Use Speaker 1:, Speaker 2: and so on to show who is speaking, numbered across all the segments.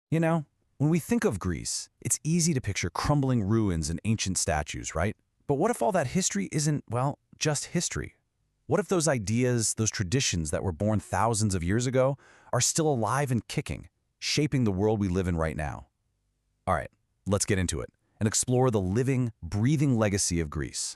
Speaker 1: You know, when we think of Greece, it's easy to picture crumbling ruins and ancient statues, right? But what if all that history isn't, well, just history? What if those ideas, those traditions that were born thousands of years ago, are still alive and kicking, shaping the world we live in right now? All right, let's get into it and explore the living, breathing legacy of Greece.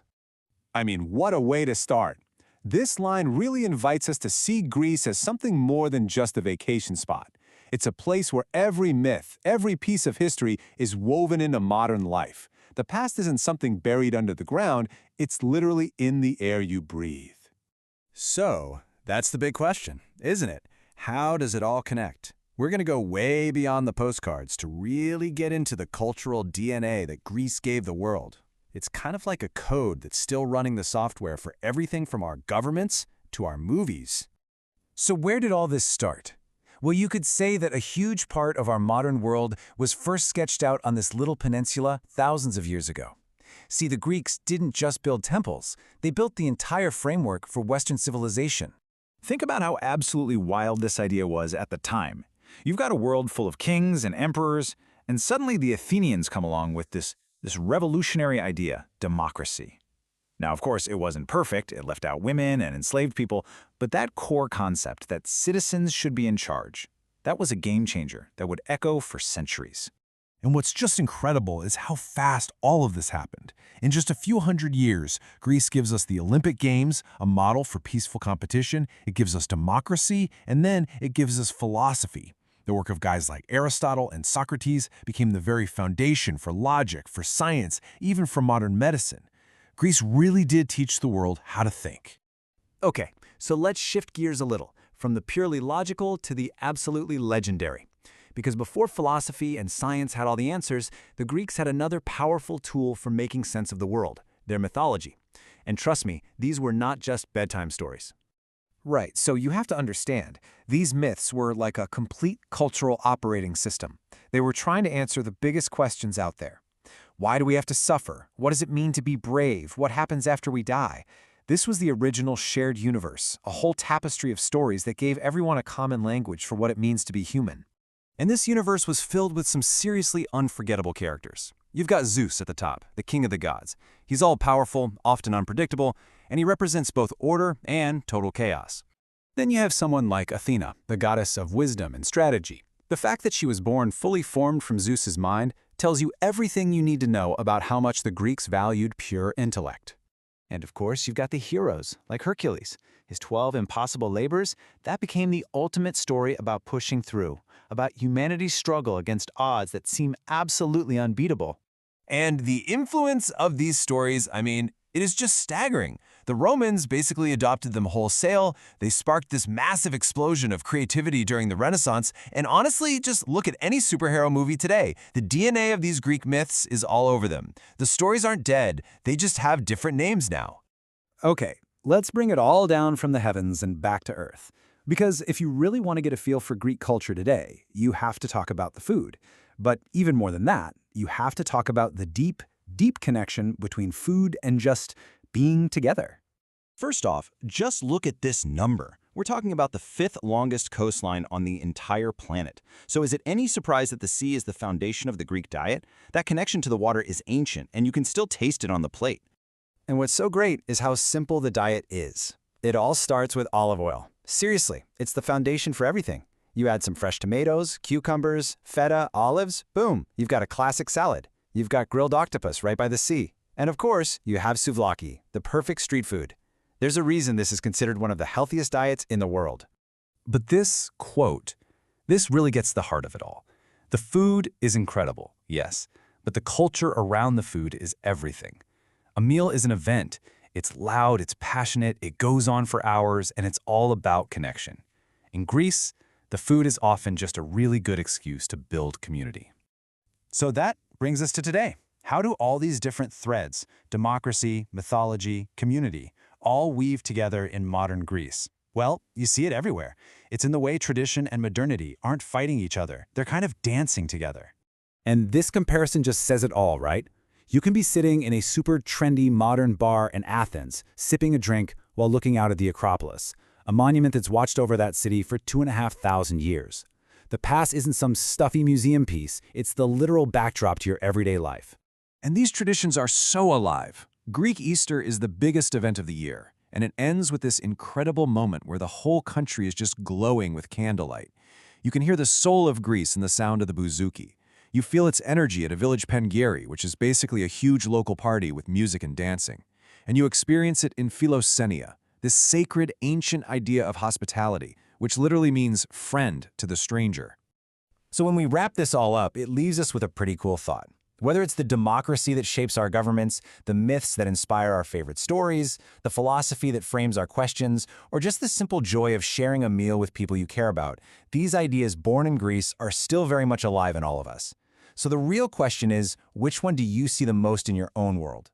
Speaker 2: I mean, what a way to start. This line really invites us to see Greece as something more than just a vacation spot. It's a place where every myth, every piece of history is woven into modern life. The past isn't something buried under the ground, it's literally in the air you breathe.
Speaker 1: So, that's the big question, isn't it? How does it all connect? We're going to go way beyond the postcards to really get into the cultural DNA that Greece gave the world. It's kind of like a code that's still running the software for everything from our governments to our movies. So where did all this start? Well, you could say that a huge part of our modern world was first sketched out on this little peninsula thousands of years ago. See, the Greeks didn't just build temples, they built the entire framework for Western civilization.
Speaker 3: Think about how absolutely wild this idea was at the time. You've got a world full of kings and emperors, and suddenly the Athenians come along with this revolutionary idea, democracy. Now, of course, it wasn't perfect, it left out women and enslaved people, but that core concept that citizens should be in charge, that was a game changer that would echo for centuries.
Speaker 4: And what's just incredible is how fast all of this happened. In just a few hundred years, Greece gives us the Olympic Games, a model for peaceful competition, it gives us democracy, and then it gives us philosophy. The work of guys like Aristotle and Socrates became the very foundation for logic, for science, even for modern medicine. Greece really did teach the world how to think.
Speaker 5: Okay, so let's shift gears a little, from the purely logical to the absolutely legendary. Because before philosophy and science had all the answers, the Greeks had another powerful tool for making sense of the world, their mythology. And trust me, these were not just bedtime stories.
Speaker 6: Right, so you have to understand, these myths were like a complete cultural operating system. They were trying to answer the biggest questions out there. Why do we have to suffer? What does it mean to be brave? What happens after we die? This was the original shared universe, a whole tapestry of stories that gave everyone a common language for what it means to be human.
Speaker 1: And this universe was filled with some seriously unforgettable characters. You've got Zeus at the top, the king of the gods. He's all-powerful, often unpredictable, and he represents both order and total chaos. Then you have someone like Athena, the goddess of wisdom and strategy. The fact that she was born fully formed from Zeus's mind tells you everything you need to know about how much the Greeks valued pure intellect. And of course, you've got the heroes, like Hercules. His 12 impossible labors, that became the ultimate story about pushing through, about humanity's struggle against odds that seem absolutely unbeatable.
Speaker 7: And the influence of these stories, it is just staggering. The Romans basically adopted them wholesale. They sparked this massive explosion of creativity during the Renaissance. And honestly, just look at any superhero movie today. The DNA of these Greek myths is all over them. The stories aren't dead. They just have different names now.
Speaker 5: Okay, let's bring it all down from the heavens and back to Earth. Because if you really want to get a feel for Greek culture today, you have to talk about the food. But even more than that, you have to talk about the deep connection between food and just being together.
Speaker 1: First off, just look at this number. We're talking about the 5th longest coastline on the entire planet. So is it any surprise that the sea is the foundation of the Greek diet? That connection to the water is ancient, and you can still taste it on the plate.
Speaker 5: And what's so great is how simple the diet is. It all starts with olive oil. Seriously, it's the foundation for everything. You add some fresh tomatoes, cucumbers, feta, olives, boom, you've got a classic salad. You've got grilled octopus right by the sea. And of course, you have souvlaki, the perfect street food. There's a reason this is considered one of the healthiest diets in the world.
Speaker 1: But this quote, this really gets the heart of it all. The food is incredible, yes, but the culture around the food is everything. A meal is an event. It's loud, it's passionate, it goes on for hours, and it's all about connection. In Greece, the food is often just a really good excuse to build community. So that brings us to today. How do all these different threads, democracy, mythology, community, all weave together in modern Greece? Well, you see it everywhere. It's in the way tradition and modernity aren't fighting each other. They're kind of dancing together.
Speaker 5: And this comparison just says it all, right? You can be sitting in a super trendy modern bar in Athens, sipping a drink while looking out at the Acropolis, a monument that's watched over that city for 2,500 years. The past isn't some stuffy museum piece, it's the literal backdrop to your everyday life.
Speaker 1: And these traditions are so alive. Greek Easter is the biggest event of the year, and it ends with this incredible moment where the whole country is just glowing with candlelight. You can hear the soul of Greece in the sound of the bouzouki. You feel its energy at a village Pengyeri, which is basically a huge local party with music and dancing. And you experience it in philoxenia, this sacred ancient idea of hospitality, which literally means friend to the stranger.
Speaker 5: So when we wrap this all up, it leaves us with a pretty cool thought. Whether it's the democracy that shapes our governments, the myths that inspire our favorite stories, the philosophy that frames our questions, or just the simple joy of sharing a meal with people you care about, these ideas born in Greece are still very much alive in all of us. So the real question is, which one do you see the most in your own world?